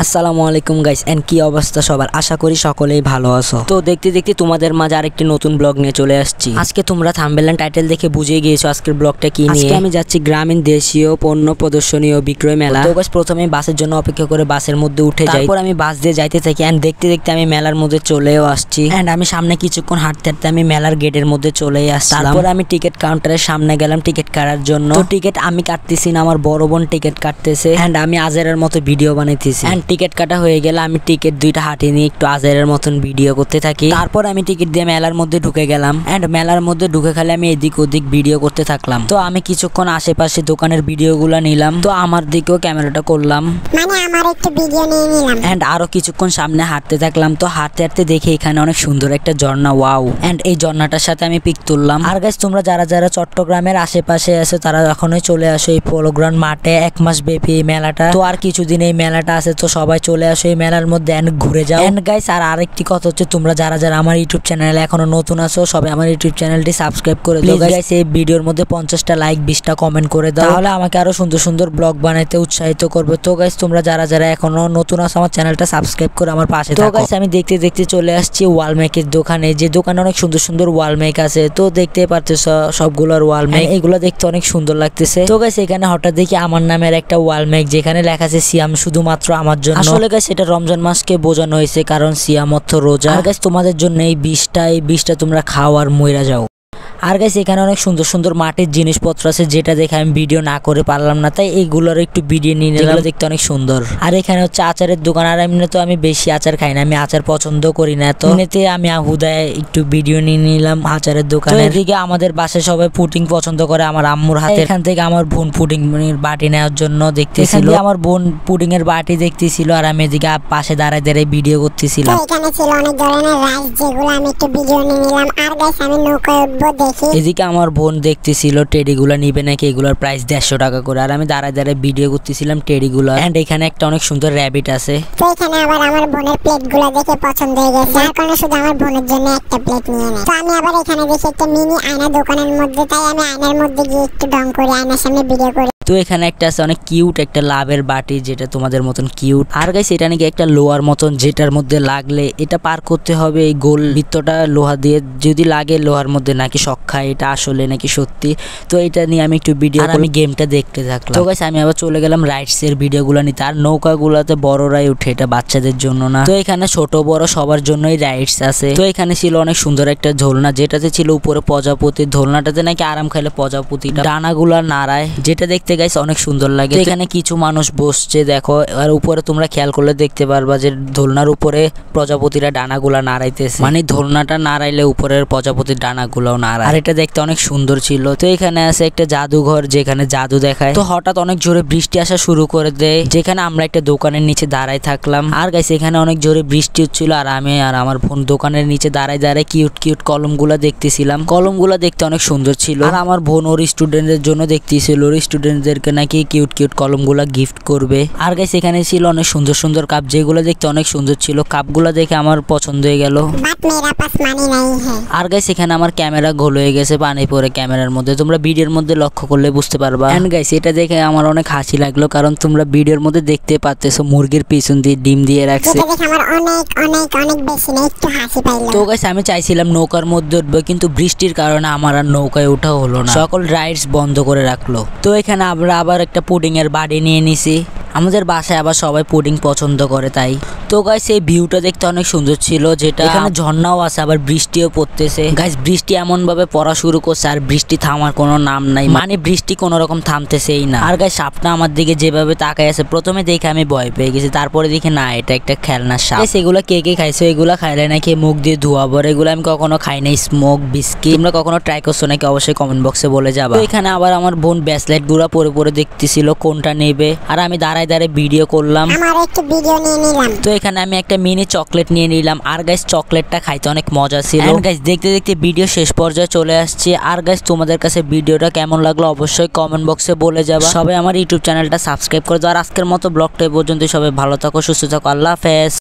আসসালামু আলাইকুম guys and কি অবস্থা সবার, আশা করি সকলেই ভালো আছো। তো দেখতে দেখতে তোমাদের মাঝে আরেকটি নতুন ব্লগ নিয়ে চলে আসছি। আজকে তোমরা থাম্বনেল এন্ড টাইটেল দেখে বুঝে গিয়েছো আজকের ব্লগটা কি নিয়ে। আজকে আমি যাচ্ছি গ্রামীণ দেশীয় পণ্য প্রদর্শনী ও বিক্রয় মেলা। তো গাইস প্রথমে বাসের জন্য অপেক্ষা করে বাসের মধ্যে উঠে যাই, তারপর আমি বাস দিয়ে যাইতে থাকি এন্ড দেখতে দেখতে আমি মেলার মধ্যে চলেও আসছি। এন্ড আমি সামনে কিছুক্ষণ হাঁটতে হাঁটতে আমি মেলার গেটের মধ্যে চলে আসলাম। তারপর আমি টিকিট কাউন্টারের সামনে গেলাম টিকিট কাটার জন্য। তো টিকিট আমি কাটতেছি না, আমার বড় বোন টিকিট কাটতেছে এন্ড আমি আজেরের মতো ভিডিও বানাইতেছি। এন্ড টিকিট কাটা হয়ে গেলে আমি টিকিট দুইটা হাতে নিয়ে একটু আজেরের মতন ভিডিও করতে থাকি। তারপর আমি টিকিট দিয়ে মেলার মধ্যে ঢুকে গেলাম এন্ড মেলার মধ্যে ঢুকে খালি আমি এদিক ওদিক ভিডিও করতে থাকলাম। তো আমি কিছুক্ষণ আশেপাশে দোকানের ভিডিও গুলা নিলাম, তো আমার দিকেও ক্যামেরাটা করলাম, মানে আমার একটু ভিডিও নিয়ে নিলাম এন্ড আরো কিছুক্ষণ সামনে হাঁটতে থাকলাম। তো হাঁটতে হাঁটতে দেখি এখানে অনেক সুন্দর একটা ঝর্ণা, ওয়াও। এন্ড এই ঝর্ণাটার সাথে আমি পিক তুললাম। আর গাইস তোমরা যারা যারা চট্টগ্রামের আশেপাশে আছে তারা এখনই চলে আসো এই পোলোগ্রাউন্ড মাঠে, 1 মাস ব্যাপী এই মেলাটা। তো আর কিছুদিন এই মেলাটা আছে, তো সবাই চলে আসো এই মেলার মধ্যে এন্ড ঘুরে যাও। এন্ড গাইস আর আরেকটি কথা হচ্ছে, তোমরা যারা যারা আমার ইউটিউব চ্যানেলে এখনো নতুন আছো সবাই আমার ইউটিউব চ্যানেলটি সাবস্ক্রাইব করে দাও গাইস। এই ভিডিওর মধ্যে 50টা লাইক 20টা কমেন্ট করে দাও, তাহলে আমাকে আরো সুন্দর সুন্দর ব্লগ বানাইতে উৎসাহিত করবে। তো গাইস তোমরা যারা যারা এখনো নতুন আছো আমার চ্যানেলটা সাবস্ক্রাইব করে আমার পাশে থাকো। তো গাইস আমি দেখতে দেখতে চলে আসছি ওয়াল মেকের দোকানে, যে দোকানে অনেক সুন্দর সুন্দর ওয়াল মেক আছে। তো দেখতে পারতেছো সবগুলোর ওয়াল মেক, এগুলো দেখতে অনেক সুন্দর লাগতেছে। তো গাইস এখানে হঠাৎ দেখি আমার নামের একটা ওয়াল মেক, যেখানে লেখা আছে সিয়াম শুধুমাত্র আমার জন্য। আসলে গাইস এটা রমজান মাসকে বোঝানো হয়েছে, কারণ সিয়াম অর্থ রোজা। আর গাইস তোমাদের জন্য এই 20টা তোমরা খাও আর মইরা যাও। আর গাইস এখানে অনেক সুন্দর সুন্দর মাটির জিনিসপত্র আছে, যেটা দেখে আমি ভিডিও না করে পারলাম না, তাই এইগুলোর একটু ভিডিও নিয়ে নিলাম, দেখতে অনেক সুন্দর। আর এখানে হচ্ছে আচারের দোকান। আর এমনি তো আমি বেশি আচার খাই না, আমি আচার পছন্দ করি না, তো এমনিতে আমি হুদায় একটু ভিডিও নিয়ে নিলাম আচারের দোকানে। এদিকে আমাদের বাসায় সবাই পুডিং পছন্দ করে আমার আম্মুর হাতে। এখান থেকে আমার বোন পুডিং এর বাটি নেওয়ার জন্য দেখতেছিল, আমার বোন পুডিং এর বাটি দেখতেছিল আর আমি এদিকে পাশে দাঁড়ায় দাঁড়ায় ভিডিও করতেছিলাম। এখানে ছিল অনেক ধরনের রাইস, যেগুলো আমি একটু ভিডিও নিয়ে নিলাম। আর গাইস আমি নৌকায় উঠবো। এদিকে আমার বোন দেখতেছিল টেডিগুলা নিবে নাকি, এগুলোর প্রাইস 150 টাকা করে। আর আমি দাঁড়ায় দাঁড়ায় ভিডিও করতেছিলাম টেডিগুলা। এন্ড এখানে একটা অনেক সুন্দর র‍্যাবিট আছে। তো এখানে আবার আমার বোনের প্লেটগুলো দেখে পছন্দ হয়ে গেছে, যার কারণে শুধু আমার বোনের জন্য একটা প্লেট নিয়ে নেয়। তো আমি আবার এখানে দেখি একটা মিনি আয়না দোকানের মধ্যে, তাই আমি আয়নার মধ্যে গিয়ে একটু ঢং করে আয়নার সামনে ভিডিও করি। তো এখানে একটা আছে অনেক কিউট একটা লাভের বাটি, যেটা তোমাদের মতন কিউট। আর গাইস এটা নাকি একটা লোহার মতন, যেটার মধ্যে লাগলে এটা পার করতে হবে এই গোল বৃত্তটা লোহা দিয়ে, যদি লাগে লোহার মধ্যে নাকি শক খায়, এটা আসলে নাকি সত্যি। তো এটা নিয়ে আমি একটু ভিডিও আর আমি গেমটা দেখতে থাকলাম। তো গাইস আমি আবার চলে গেলাম রাইডস এর ভিডিওগুলো নিতে। আর নৌকাগুলোতে বড়রাই উঠে, এটা বাচ্চাদের জন্য না। তো এখানে ছোট বড় সবার জন্যই রাইডস আছে। তো এখানে ছিল অনেক সুন্দর একটা ঝোলনা, যেটাতে ছিল উপরে প্রজাপতি। ঝোলনাটাতে নাকি আরাম খাইলে প্রজাপতিটা ডানাগুলা নাড়ায়, যেটা দেখতে গাইস অনেক সুন্দর লাগে। এখানে কিছু মানুষ বসছে দেখো, আর উপরে তোমরা খেয়াল করলে দেখতে পারবা যে দোলনার উপরে প্রজাপতিরা ডানাগুলা নাড়াইতেছে, মানে দোলনাটা নাড়াইলে উপরের প্রজাপতির ডানাগুলাও নাড়ায়। আর এটা দেখতে অনেক সুন্দর ছিল। তো এখানে আছে একটা জাদুঘর, যেখানে জাদু দেখায়। তো হঠাৎ অনেক জোরে বৃষ্টি আসা শুরু করে দেয়, যেখানে আমরা একটা দোকানের নিচে দাঁড়ায় থাকলাম। আর গাইস এখানে অনেক জোরে বৃষ্টি হচ্ছিল, আর আমি আর আমার বোন দোকানের নিচে দাঁড়ায় দাঁড়ায় কিউট কিউট কলমগুলা দেখতেছিলাম। কলমগুলা দেখতে অনেক সুন্দর ছিল। আর আমার বোন ওর স্টুডেন্টদের জন্য দেখতেছিল, ওর স্টুডেন্টদেরকে নাকি কিউট কিউট কলমগুলা গিফট করবে। আর গাইস এখানে ছিল অনেক সুন্দর সুন্দর কাপ, যেগুলো দেখতে অনেক সুন্দর ছিল। কাপগুলা দেখে আমার পছন্দ হয়ে গেল। আর গাইস এখানে আমার ক্যামেরা গোল হয়ে গেছে পানি পরে ক্যামেরার মধ্যে, তোমরা ভিডিওর মধ্যে লক্ষ্য করলে বুঝতে পারবা। এন্ড গাইস এটা দেখে আমার অনেক হাসি লাগলো, কারণ তোমরা ভিডিওর মধ্যে দেখতে পাচ্তেছো মুরগির পিছন দিয়ে ডিম দিয়ে রাখছে। তো গাইস আমি চাইছিলাম নৌকার মধ্যে উঠবো, কিন্তু বৃষ্টির কারণে আমার আর নৌকায় ওঠা হলো না, সকল রাইডস বন্ধ করে রাখলো। তো এখানে আমরা আবার একটা পুডিং এর বাড়ি নিয়ে নিছি। আমাদের বাসায় আবার সবাই পুডিং পছন্দ করে, তাই। তো গাইস এই ভিউটা দেখতে অনেক সুন্দর ছিল, যেটা এখানে ঝর্ণাও আছে, আবার বৃষ্টিও পড়তেছে। গাইস বৃষ্টি এমন ভাবে পড়া শুরু করছে, আর বৃষ্টি থামার কোনো নাম নাই, মানে বৃষ্টি কোনো রকম থামতেছেই না। আর গাইস সাপটা আমার দিকে যেভাবে তাকায় আছে, প্রথমে দেখে আমি ভয় পেয়ে গেছি, তারপরে দেখি না এটা একটা খেলনা সাপ। এগুলা কে কে খাইছো? এগুলা খাইলে নাকি মুখ দিয়ে ধোঁয়া পড়ে, এগুলো আমি কখনো খাই নাই। স্মোক বিস্কিট তোমরা কখনো ট্রাই করছো নাকি অবশ্যই কমেন্ট বক্সে বলে যাবা। তো এখানে আবার আমার বোন ব্রেসলেট গুলা পরে পরে দেখতেছিল কোনটা নেবে, আর আমি দাঁড়ায় দাঁড়ায় ভিডিও করলাম। তো এখানে আমি একটা মিনি চকলেট নিয়ে নিলাম। আর গাইস চকলেটটা খাইতে অনেক মজা ছিল। এন্ড গাইস দেখতে দেখতে ভিডিও শেষ পর্যায়ে চলে আসছে। আর গাইস তোমাদের কাছে ভিডিওটা কেমন লাগলো অবশ্যই কমেন্ট বক্সে বলে যাবা। সবাই আমার ইউটিউব চ্যানেলটা সাবস্ক্রাইব করে দাও। আর আজকের মতো ব্লগটা এই পর্যন্ত। সবাই ভালো থাকো, সুস্থ থাকো, আল্লাহ হাফেজ।